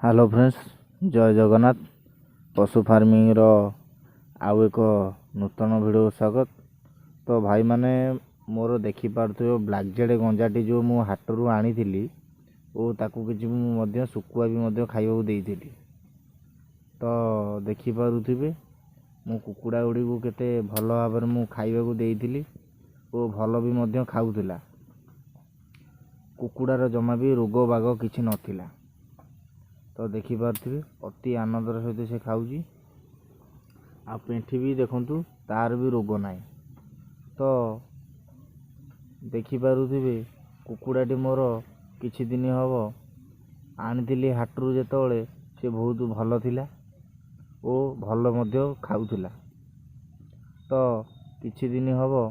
Hello friends, जय जगन्नाथ। पशु farming रो आउ एक नूतन वीडियो स्वागत। तो भाई माने मोर देखि पारथ्यो ब्लैक जेड गंजाटी जो मु हाटरू आनी थिली ओ ताकू किछि मु मध्य सुकुआ भी मध्य खाइबा देइथिली। तो देखि पारुथिबे मु कुकुडा गुडी को केते भलो भाबर मु खाइबा को देइथिली ओ भलो भी मध्य खाउथिला। कुकुडार जमा भी रोग बाग किछि नथिला। तो देखि पारथिबे अति आनंदर सहित से खाऊची। आ पेंठी भी देखंतु तार भी रोग नाई। तो देखि पारुथिबे कुकुडाटी मोर किछि दिन हबो आनिथिली हाटरू जेतोळे से बहुत भलो थिला ओ भलो मध्य खाउथिला। तो किछि दिन हबो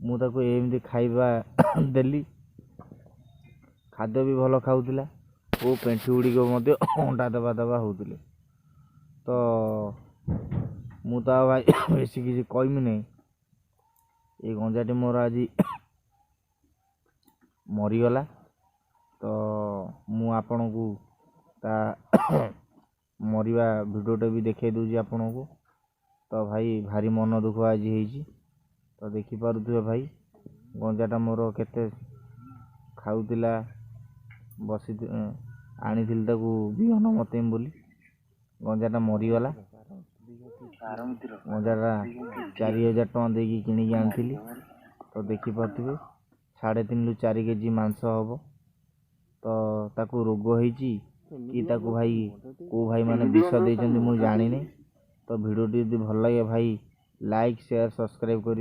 मु ताको एमती खाइबा देली, खाद्य भी भलो खाउथिला ओ पेंठी गुड़ी को मध्य अंडा दबा दबा होउथिले। तो मु तो भाई बेसी किसी कहमी नहीं। ये गंजाटी मोर आज मरीगला। तो मु आपण को ता मरिबा वीडियोटे भी देखे दूची आपण को। तो भाई भारी मन दुख आज होईची। तो देखि पारुथिबे भाई गंजाटा मोर केते खाउथिला। बसी आनिथिल ताकू बिहन मतेम बोली गंजाटा मरीगला। गंजाटा 4000 टଙ୍କା देकी किनिकी आनिथिली। तो देखि पारुथिबे 3.5 रु 4 केजी मांस हबो। तो ताकू रोग होईची कि ताकू भाई को भाई माने विष देइचंदी मु जानि नै। तो वीडियो टी यदि भल लागे भाई लाइक शेयर सब्सक्राइब करी।